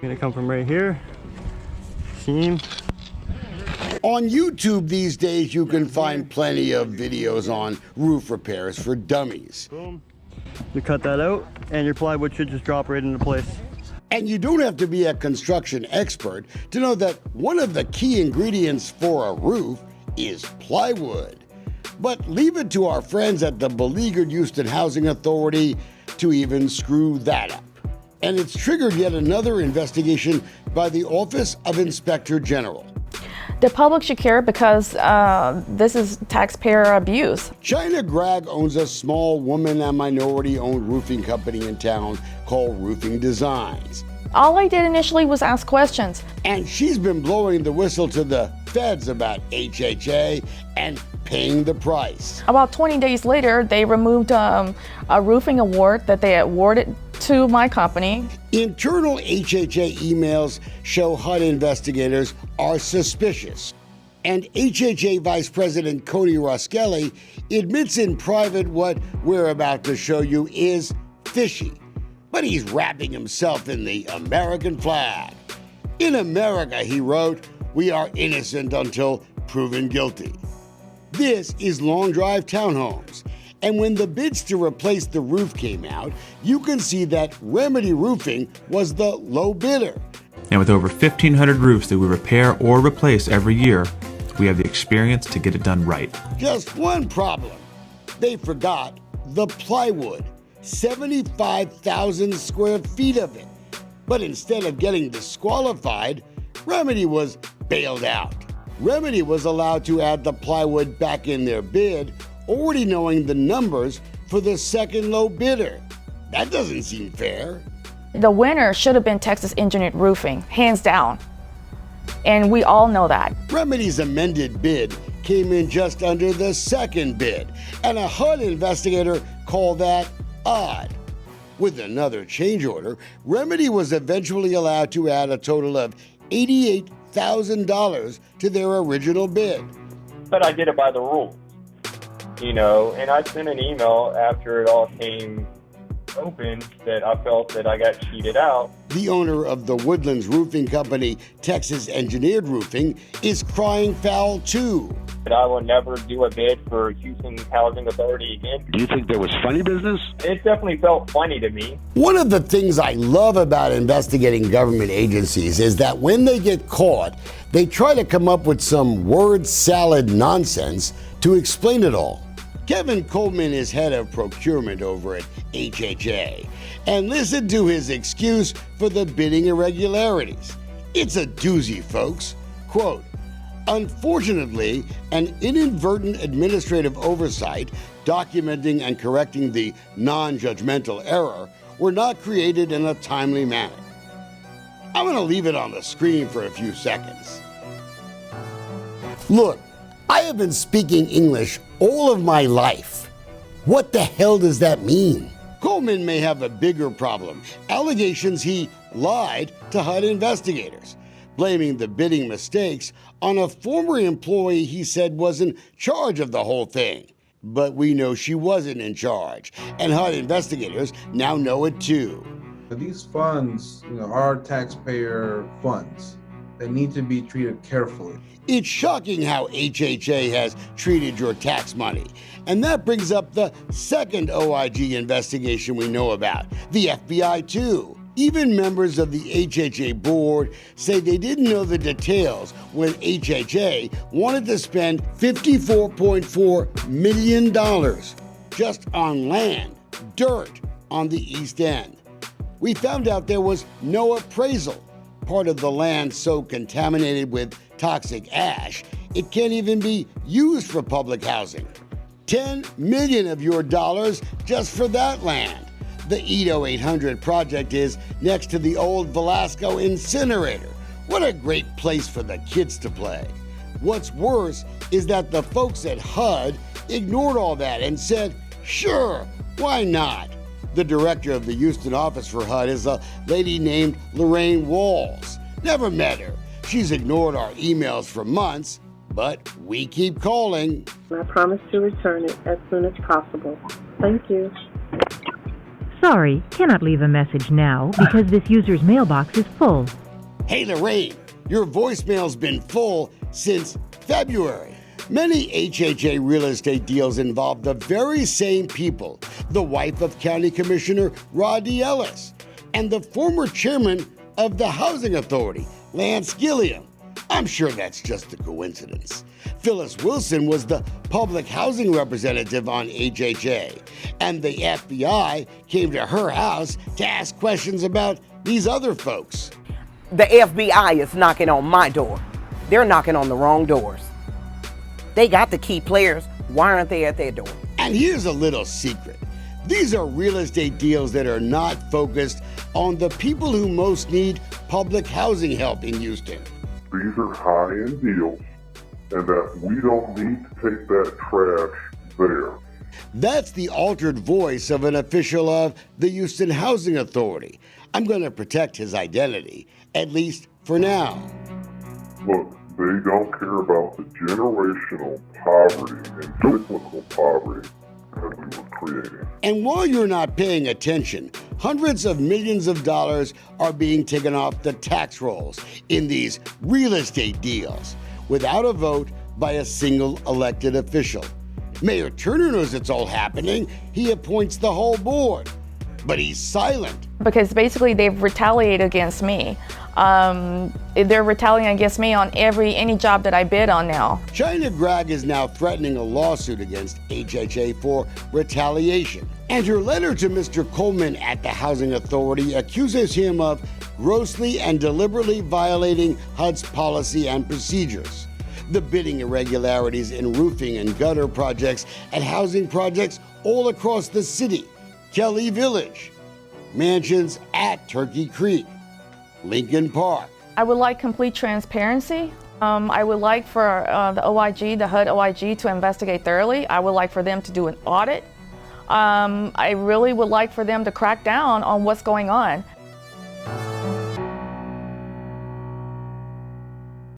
Gonna come from right here. Seam. On YouTube these days, you can find plenty of videos on roof repairs for dummies. Boom. You cut that out, and your plywood should just drop right into place. And you don't have to be a construction expert to know that one of the key ingredients for a roof is plywood. But leave it to our friends at the beleaguered Houston Housing Authority to even screw that up. And it's triggered yet another investigation by the Office of Inspector General. The public should care because this is taxpayer abuse. China Gregg owns a small woman and minority-owned roofing company in town called Roofing Designs. All I did initially was ask questions. And she's been blowing the whistle to the feds about HHA and paying the price. About 20 days later, they removed a roofing award that they awarded to my company. Internal HHA emails show HUD investigators are suspicious. And HHA Vice President Cody Roskelley admits in private what we're about to show you is fishy. But he's wrapping himself in the American flag. In America, he wrote, we are innocent until proven guilty. This is Long Drive Townhomes. And when the bids to replace the roof came out, you can see that Remedy Roofing was the low bidder. And with over 1,500 roofs that we repair or replace every year, we have the experience to get it done right. Just one problem. They forgot the plywood, 75,000 square feet of it. But instead of getting disqualified, Remedy was bailed out. Remedy was allowed to add the plywood back in their bid, already knowing the numbers for the second low bidder. That doesn't seem fair. The winner should have been Texas Engineered Roofing, hands down. And we all know that. Remedy's amended bid came in just under the second bid, and a HUD investigator called that odd. With another change order, Remedy was eventually allowed to add a total of $88,000 to their original bid. But I did it by the rules, and I sent an email after it all came open that I felt that I got cheated out. The owner of the Woodlands Roofing Company, Texas Engineered Roofing, is crying foul too. But I will never do a bid for Houston Housing Authority again. Do you think there was funny business? It definitely felt funny to me. One of the things I love about investigating government agencies is that when they get caught, they try to come up with some word salad nonsense to explain it all. Kevin Coleman is head of procurement over at HHA, and listen to his excuse for the bidding irregularities. It's a doozy, folks. Quote, unfortunately, an inadvertent administrative oversight documenting and correcting the non-judgmental error were not created in a timely manner. I'm going to leave it on the screen for a few seconds. Look, I have been speaking English all of my life. What the hell does that mean? Coleman may have a bigger problem. Allegations he lied to HUD investigators, blaming the bidding mistakes on a former employee he said was in charge of the whole thing. But we know she wasn't in charge, and HUD investigators now know it too. These funds, are taxpayer funds. They need to be treated carefully. It's shocking how HHA has treated your tax money. And that brings up the second OIG investigation we know about, the FBI too. Even members of the HHA board say they didn't know the details when HHA wanted to spend $54.4 million just on land, dirt on the East End. We found out there was no appraisal. Part of the land so contaminated with toxic ash, it can't even be used for public housing. $10 million of your dollars just for that land. The Edo 800 project is next to the old Velasco incinerator. What a great place for the kids to play. What's worse is that the folks at HUD ignored all that and said, sure, why not? The director of the Houston office for HUD is a lady named Lorraine Walls. Never met her. She's ignored our emails for months, but we keep calling. I promise to return it as soon as possible. Thank you. Sorry, cannot leave a message now because this user's mailbox is full. Hey Lorraine, your voicemail's been full since February. Many HHA real estate deals involve the very same people, the wife of County Commissioner Rodney Ellis, and the former chairman of the Housing Authority, Lance Gilliam. I'm sure that's just a coincidence. Phyllis Wilson was the public housing representative on HHA, and the FBI came to her house to ask questions about these other folks. The FBI is knocking on my door. They're knocking on the wrong doors. They got the key players. Why aren't they at their door? And here's a little secret. These are real estate deals that are not focused on the people who most need public housing help in Houston. These are high-end deals, and that we don't need to take that trash there. That's the altered voice of an official of the Houston Housing Authority. I'm going to protect his identity, at least for now. Look, they don't care about the generational poverty and cyclical poverty that we were creating. And while you're not paying attention, hundreds of millions of dollars are being taken off the tax rolls in these real estate deals without a vote by a single elected official. Mayor Turner knows it's all happening. He appoints the whole board, but he's silent. Because basically they've retaliated against me. They're retaliating against me on any job that I bid on now. China Gregg is now threatening a lawsuit against HHA for retaliation. And her letter to Mr. Coleman at the Housing Authority accuses him of grossly and deliberately violating HUD's policy and procedures. The bidding irregularities in roofing and gutter projects and housing projects all across the city. Kelly Village, mansions at Turkey Creek, Lincoln Park. I would like complete transparency. I would like for the OIG, the HUD OIG, to investigate thoroughly. I would like for them to do an audit. I really would like for them to crack down on what's going on.